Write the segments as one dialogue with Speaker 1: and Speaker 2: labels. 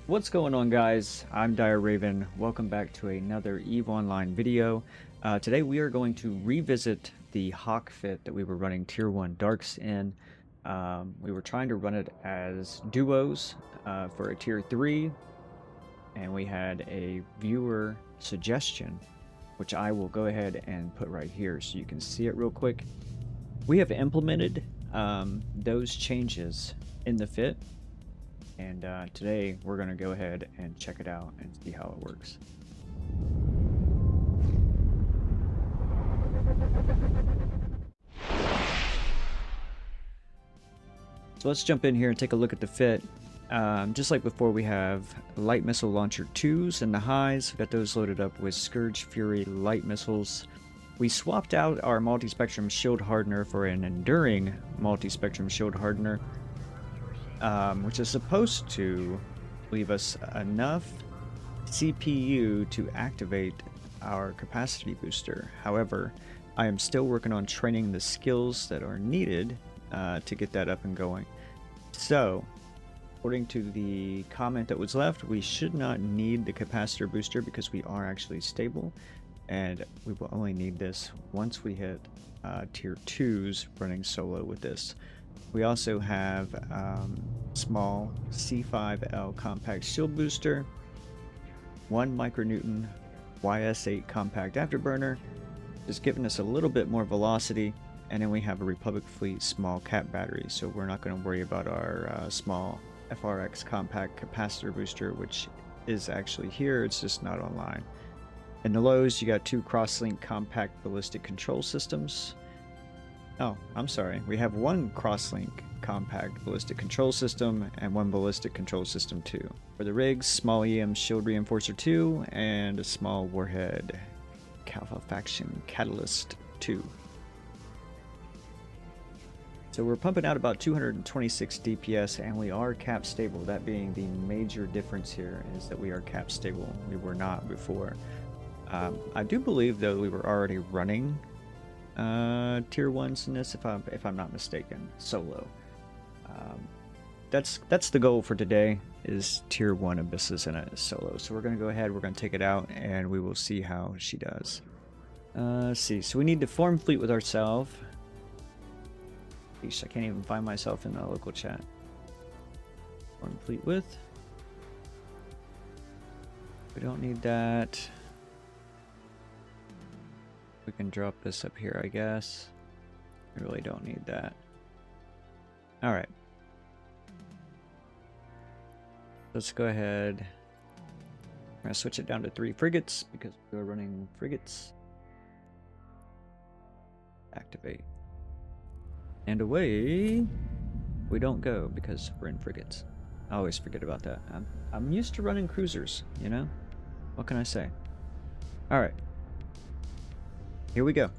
Speaker 1: What's going on, guys? I'm Dire Raven. Welcome back to another EVE Online video. Today we are going to revisit the Hawk fit that we were running Tier 1 Darks in. We were trying to run it as duos for a Tier 3, and we had a viewer suggestion, which I will go ahead and put right here so you can see it real quick. We have implemented those changes in the fit. And today we're going to go ahead and check it out and see how it works. So let's jump in here and take a look at the fit. Just like before, we have light missile launcher 2s and the highs. We've got those loaded up with Scourge Fury light missiles. We swapped out our Multispectrum shield hardener for an enduring Multispectrum shield hardener. Which is supposed to leave us enough CPU to activate our capacity booster. However, I am still working on training the skills that are needed to get that up and going. So, according to the comment that was left, we should not need the capacitor booster because we are actually stable, and we will only need this once we hit tier 2s running solo with this. We also have small C5L compact shield booster, 1 micronewton YS8 compact afterburner, just giving us a little bit more velocity, and then we have a Republic Fleet small cap battery, so we're not going to worry about our small FRX compact capacitor booster, which is actually here, it's just not online. In the lows, you got 2 Crosslink compact ballistic control systems. Oh, I'm sorry. We have 1 Crosslink compact ballistic control system and 1 ballistic control system 2. For the rigs, small EM shield reinforcer 2 and a small Warhead Calefaction catalyst 2. So we're pumping out about 226 DPS and we are cap stable. That being the major difference here is that we are cap stable. We were not before. I do believe though we were already running tier 1s in this, if I'm not mistaken, solo. That's the goal for today, is tier 1 abysses in a solo. So we're gonna go ahead, we're gonna take it out, and we will see how she does. Let's see. So we need to form fleet with ourselves. I can't even find myself in the local chat. Form fleet with. We don't need that. We can drop this up here, I guess. We really don't need that. Alright. Let's go ahead. I'm going to switch it down to 3 frigates because we're running frigates. Activate. And away we don't go because we're in frigates. I always forget about that. I'm used to running cruisers, you know? What can I say? Alright. Here we go.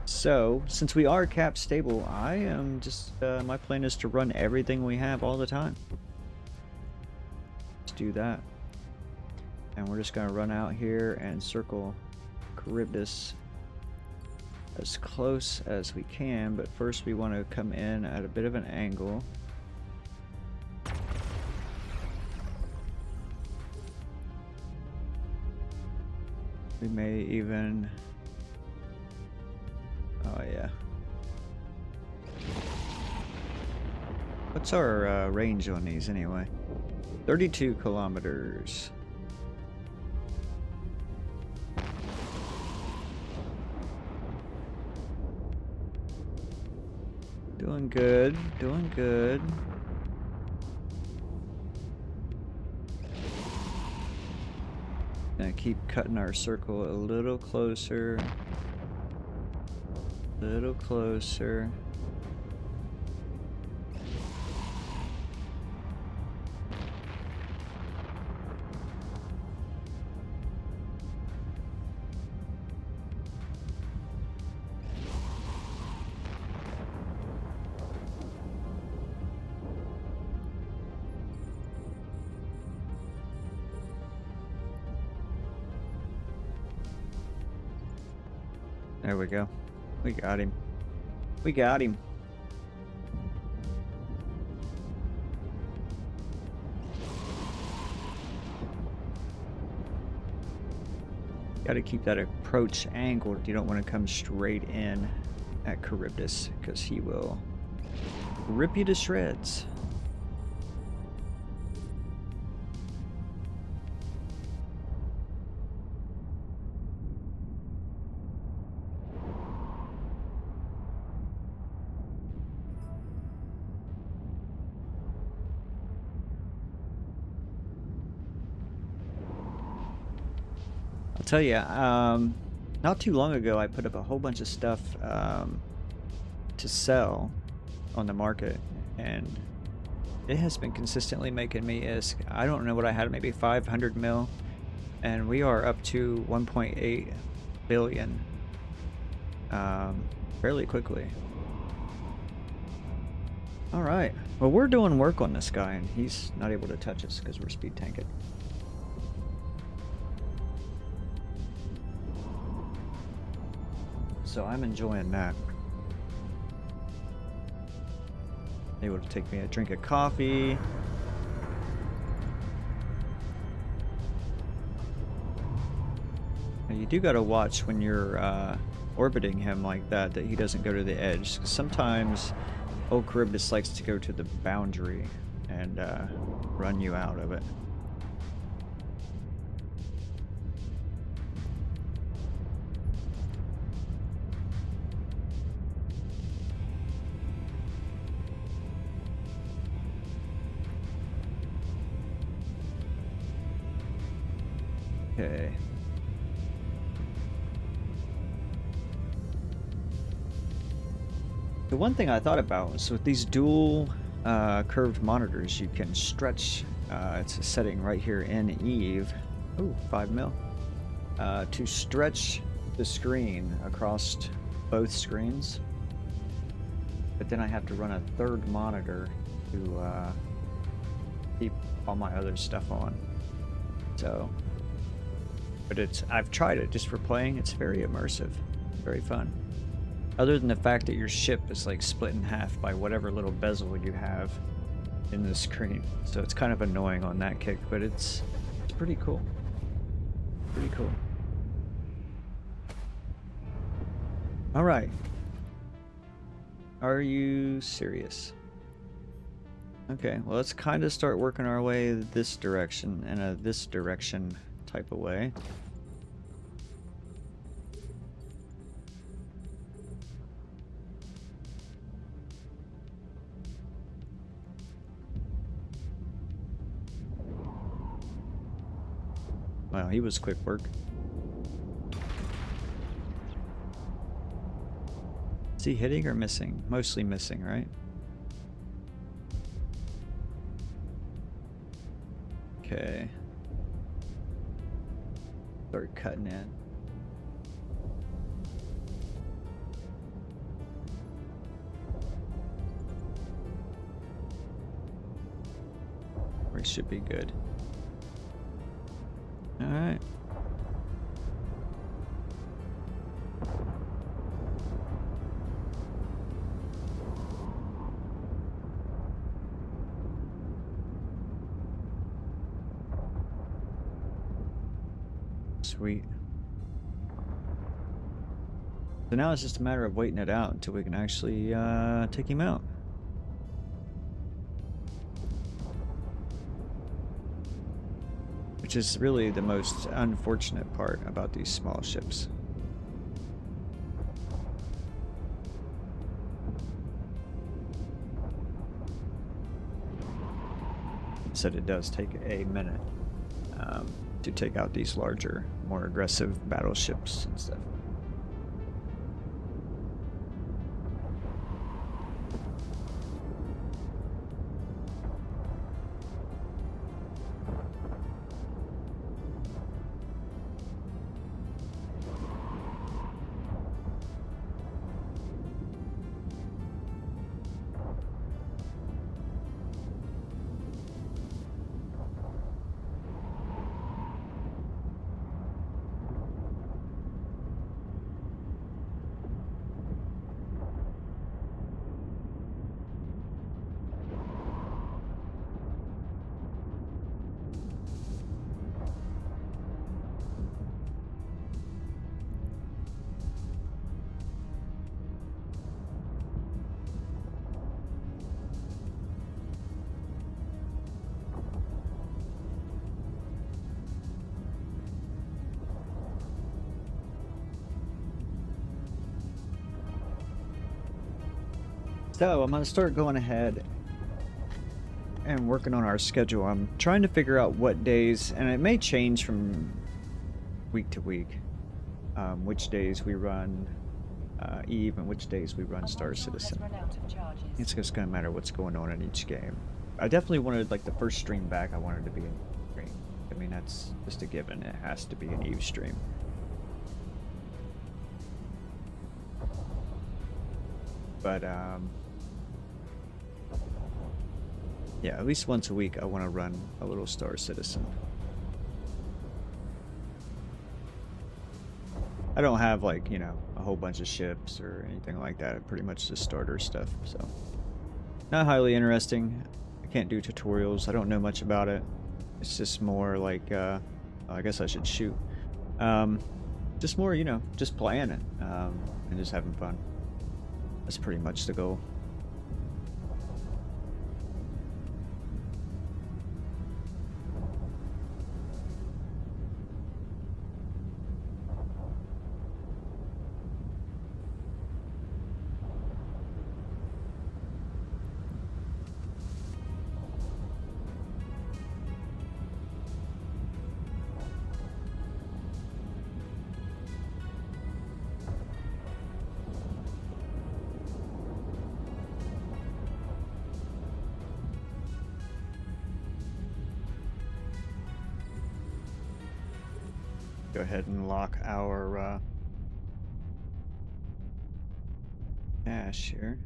Speaker 1: So, since we are cap stable, I am just, my plan is to run everything we have all the time. Let's do that. And we're just going to run out here and circle Charybdis as close as we can, but first we want to come in at a bit of an angle. We may even... Oh yeah. What's our range on these anyway? 32 kilometers. Doing good, doing good. Gonna keep cutting our circle a little closer. A little closer. There we go. We got him. We got him. Got to keep that approach angled. You don't want to come straight in at Charybdis because he will rip you to shreds. I'll tell you, not too long ago I put up a whole bunch of stuff to sell on the market, and it has been consistently making me ISK. I don't know what I had, maybe 500 mil, and we are up to 1.8 billion fairly quickly. All right, well, we're doing work on this guy, and he's not able to touch us because we're speed tanking. So I'm enjoying that. Able to take me a drink of coffee. Now you do gotta watch when you're orbiting him like that he doesn't go to the edge. 'Cause sometimes old Charybdis likes to go to the boundary and run you out of it. Okay. The one thing I thought about was with these dual curved monitors, you can stretch, it's a setting right here in Eve, ooh, 5 mil, to stretch the screen across both screens. But then I have to run a third monitor to keep all my other stuff on. So. But I've tried it just for playing. It's very immersive, very fun. Other than the fact that your ship is like split in half by whatever little bezel you have in the screen. So it's kind of annoying on that kick, but it's pretty cool. Pretty cool. All right. Are you serious? Okay, well, let's kind of start working our way this direction in a this direction type of way. Wow, he was quick work. Is he hitting or missing? Mostly missing, right? Okay. Start cutting in. We should be good. All right. Sweet. So now it's just a matter of waiting it out until we can actually take him out. Which is really the most unfortunate part about these small ships. Said it does take a minute to take out these larger, more aggressive battleships and stuff. So I'm gonna start going ahead and working on our schedule. I'm trying to figure out what days, and it may change from week to week, which days we run Eve and which days we run Star Citizen. It's just gonna matter what's going on in each game. I definitely wanted, like, the first stream back, I wanted to be an Eve stream. I mean, that's just a given. It has to be an Eve stream. But yeah, at least once a week I want to run a little Star Citizen. I don't have, like, you know, a whole bunch of ships or anything like that. Pretty much just starter stuff, so not highly interesting. I can't do tutorials. I don't know much about it. It's just more like, I guess I should shoot. Just more, you know, just playing it and just having fun. That's pretty much the goal. Go ahead and lock our cache here.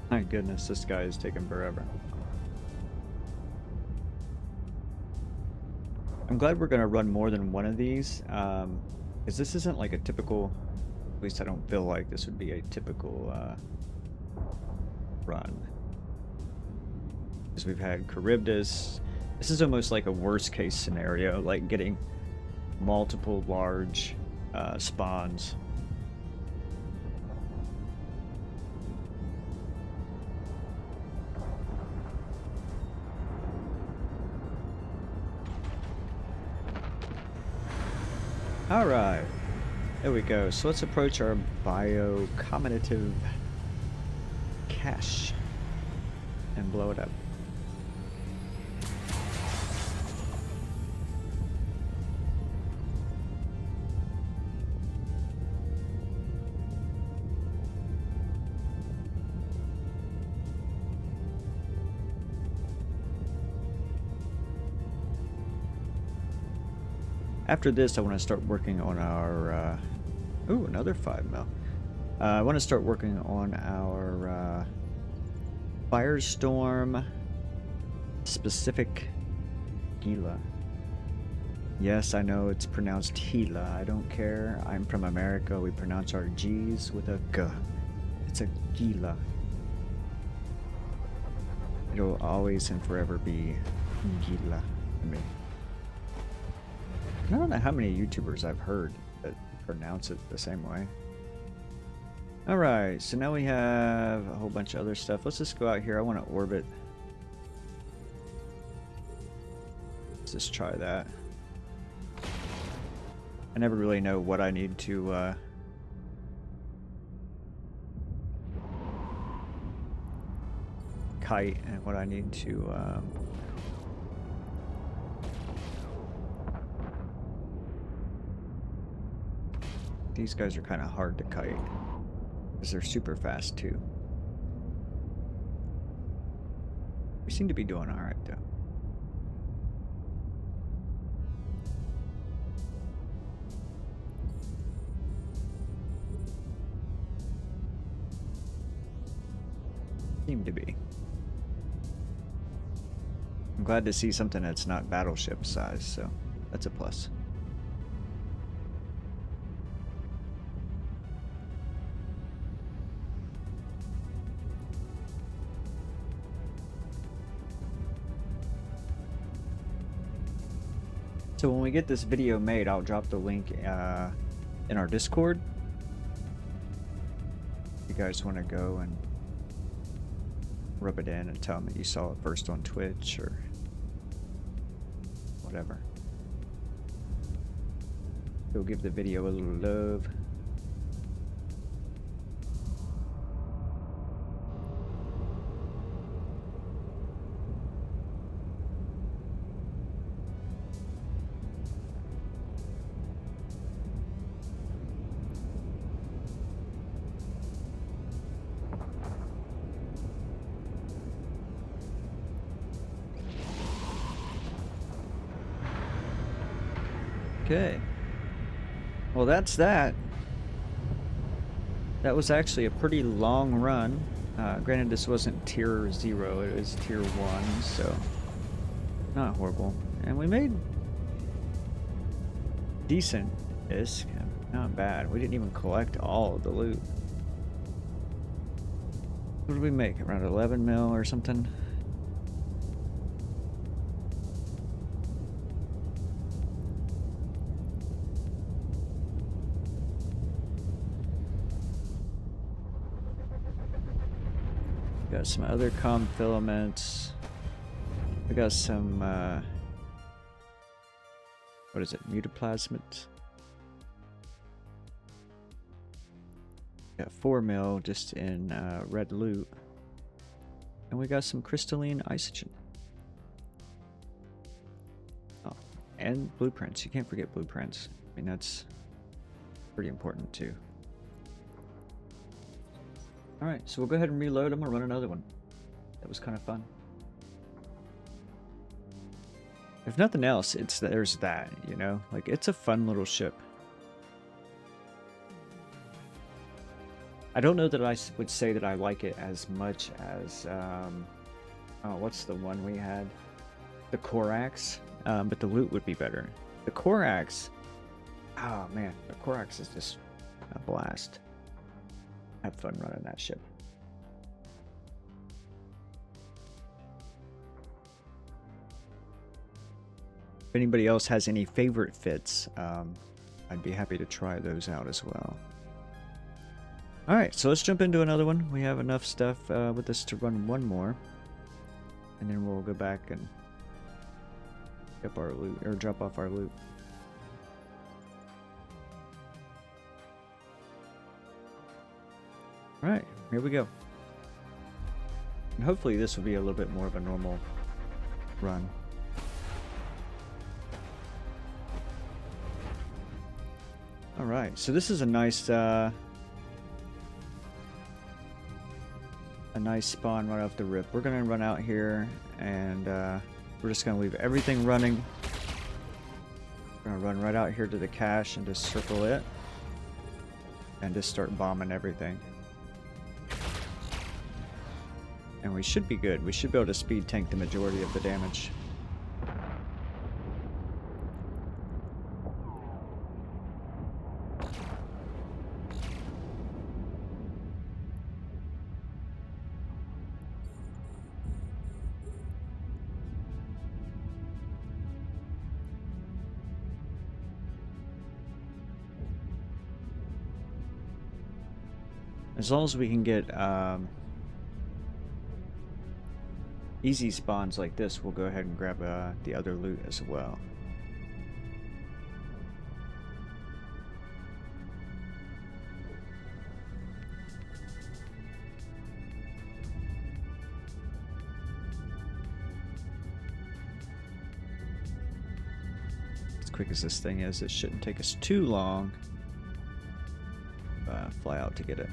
Speaker 1: My goodness, this guy is taking forever. I'm glad we're gonna run more than one of these, because this isn't like a typical, at least I don't feel like this would be a typical run. Because we've had Charybdis. This is almost like a worst case scenario, like getting multiple large spawns. Alright, there we go. So let's approach our biocombinative cache and blow it up. After this, I want to start working on our, ooh, another 5 mil. I want to start working on our Firestorm specific Gila. Yes, I know it's pronounced Gila. I don't care. I'm from America. We pronounce our G's with a G. It's a Gila. It'll always and forever be Gila to me. I don't know how many YouTubers I've heard that pronounce it the same way. Alright, so now we have a whole bunch of other stuff. Let's just go out here. I want to orbit. Let's just try that. I never really know what I need to kite and what I need to these guys are kind of hard to kite because they're super fast too. We seem to be doing all right though. Seem to be. I'm glad to see something that's not battleship size, so that's a plus. So when we get this video made, I'll drop the link in our Discord. If you guys want to go and rub it in and tell them that you saw it first on Twitch or whatever. Go give the video a little love. Okay. Well, that's that. That was actually a pretty long run. Granted, this wasn't tier 0, it was tier 1, so not horrible. And we made decent ISK, not bad. We didn't even collect all of the loot. What did we make? Around 11 mil or something? Got some other filaments. We got some, what is it? Mutaplasmate. Got 4 mil just in red loot. And we got some crystalline isogen. Oh, and blueprints. You can't forget blueprints. I mean, that's pretty important too. Alright, so we'll go ahead and reload. I'm gonna run another one. That was kind of fun. If nothing else, there's that, you know? Like, it's a fun little ship. I don't know that I would say that I like it as much as, oh, what's the one we had? The Corax, but the loot would be better. The Corax, oh man, the Corax is just a blast. Have fun running that ship. If anybody else has any favorite fits, I'd be happy to try those out as well. Alright, so let's jump into another one. We have enough stuff with us to run one more. And then we'll go back and pick up our loot, or drop off our loot. Alright, here we go. And hopefully this will be a little bit more of a normal run. Alright, so this is a nice spawn right off the rip. We're gonna run out here and we're just gonna leave everything running. We're gonna run right out here to the cache and just circle it. And just start bombing everything. And we should be good. We should be able to speed tank the majority of the damage. As long as we can get easy spawns like this, we'll go ahead and grab the other loot as well. As quick as this thing is, it shouldn't take us too long. Fly out to get it.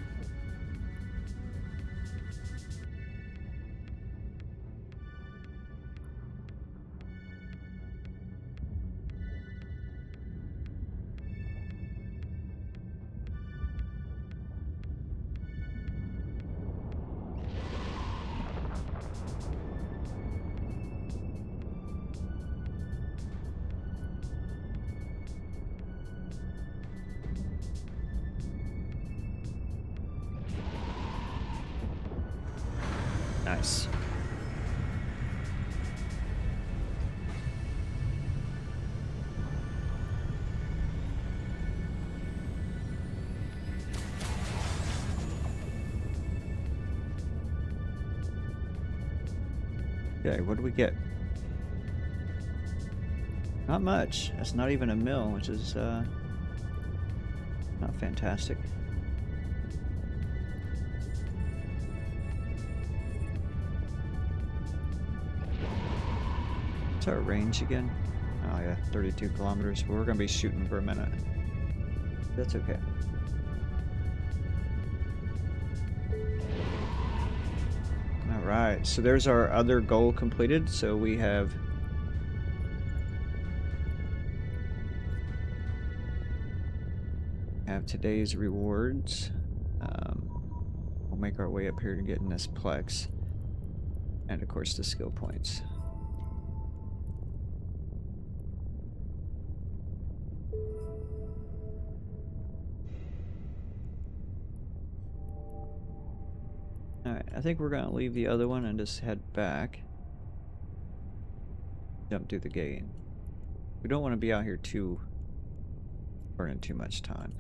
Speaker 1: Nice. Okay, what do we get? Not much. That's not even a mill, which is not fantastic. What's our range again? Oh yeah, 32 kilometers. But we're gonna be shooting for a minute. That's okay. Alright, so there's our other goal completed. So we have today's rewards. We'll make our way up here to getting this Plex. And of course the skill points. Alright, I think we're gonna leave the other one and just head back. Jump through the gate. We don't want to be out here burning too much time.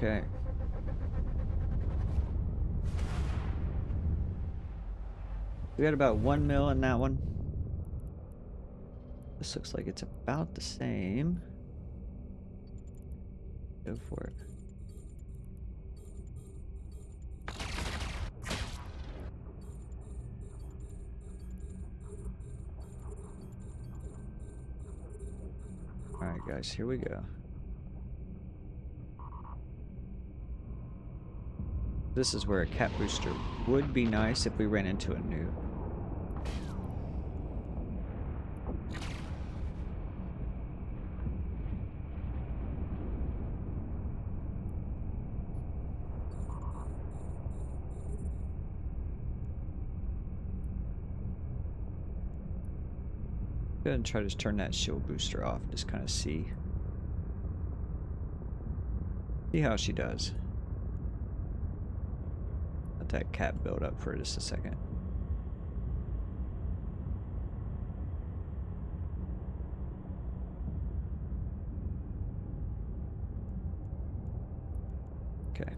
Speaker 1: Okay. We got about 1 mil in that one. This looks like it's about the same. Go for it. Alright guys, here we go. This is where a cap booster would be nice if we ran into a noob. Go ahead and try to turn that shield booster off. Just kind of see how she does. Let that cap build up for just a second. Okay.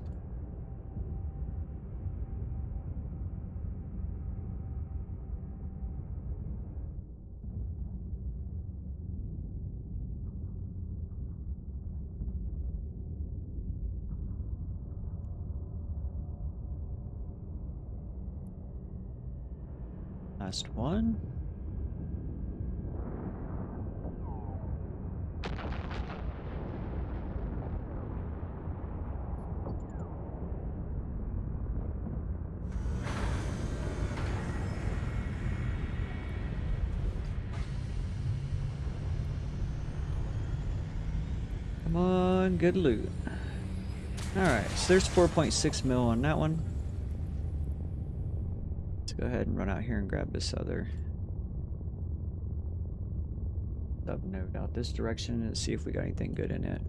Speaker 1: Last one. Come on, good loot. Alright, so there's 4.6 mil on that one. Let's go ahead and run out here and grab this other sub node out this direction and see if we got anything good in it.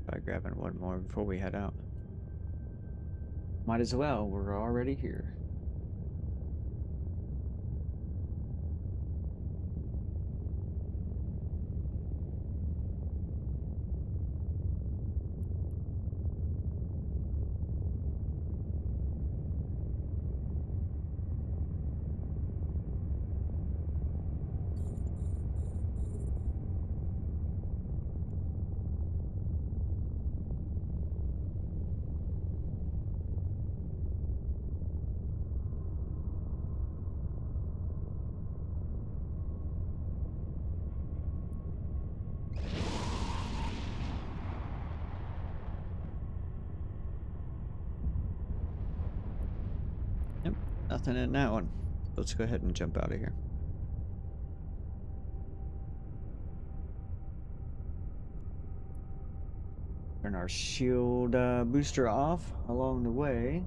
Speaker 1: Try grabbing one more before we head out. Might as well, we're already here. nothing in that one. Let's go ahead and jump out of here. Turn our shield booster off along the way.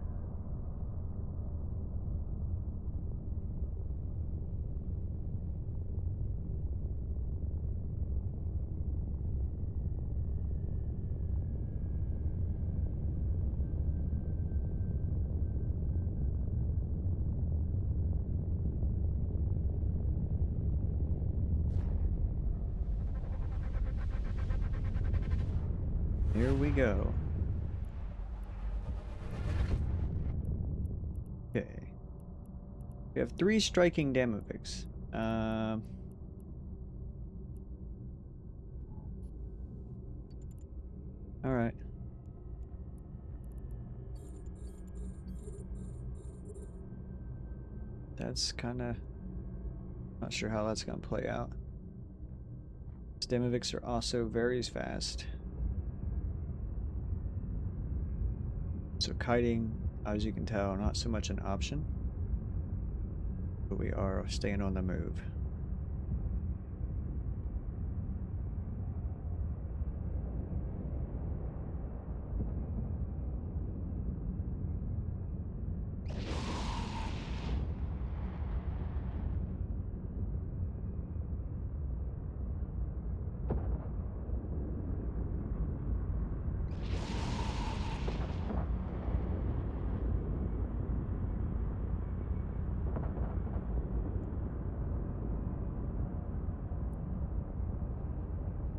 Speaker 1: Here we go. Okay. We have 3 striking Damaviks. Alright. That's kinda... not sure how that's gonna play out. Damaviks are also very fast. So kiting, as you can tell, not so much an option. But we are staying on the move.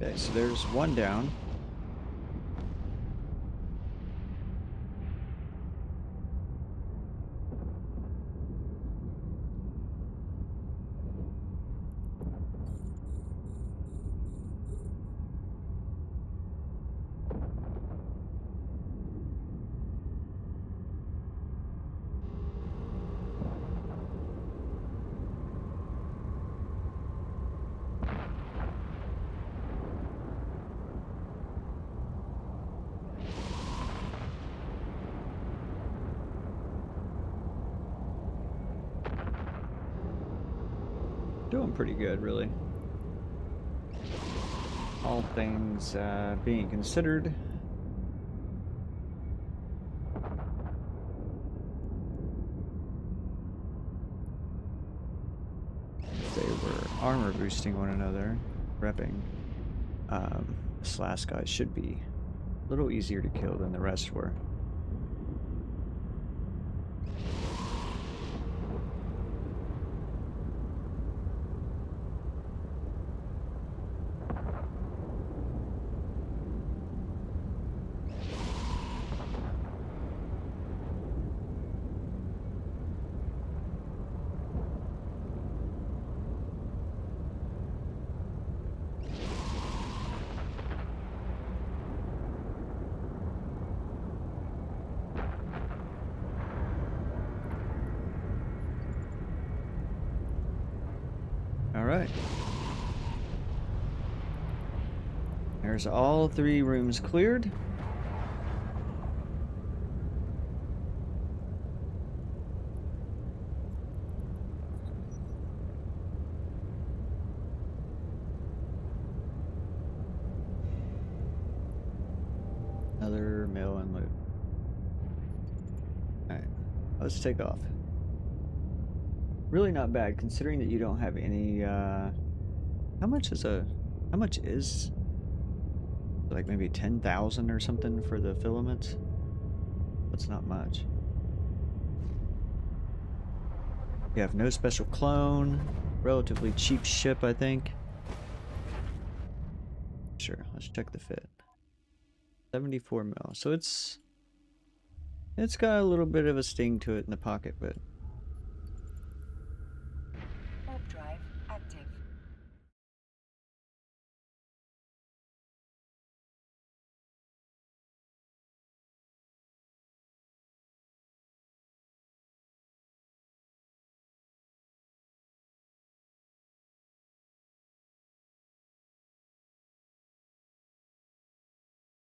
Speaker 1: Okay, so there's one down. Doing pretty good, really. All things being considered. If they were armor boosting one another, repping, this last guy should be a little easier to kill than the rest were. Alright. There's all 3 rooms cleared. Another mail and loot. Alright, let's take off. Really not bad, considering that you don't have any, how much is like maybe 10,000 or something for the filaments? That's not much. You have no special clone, relatively cheap ship, I think. Sure, let's check the fit. 74 mil, so it's got a little bit of a sting to it in the pocket, but
Speaker 2: Warp drive active.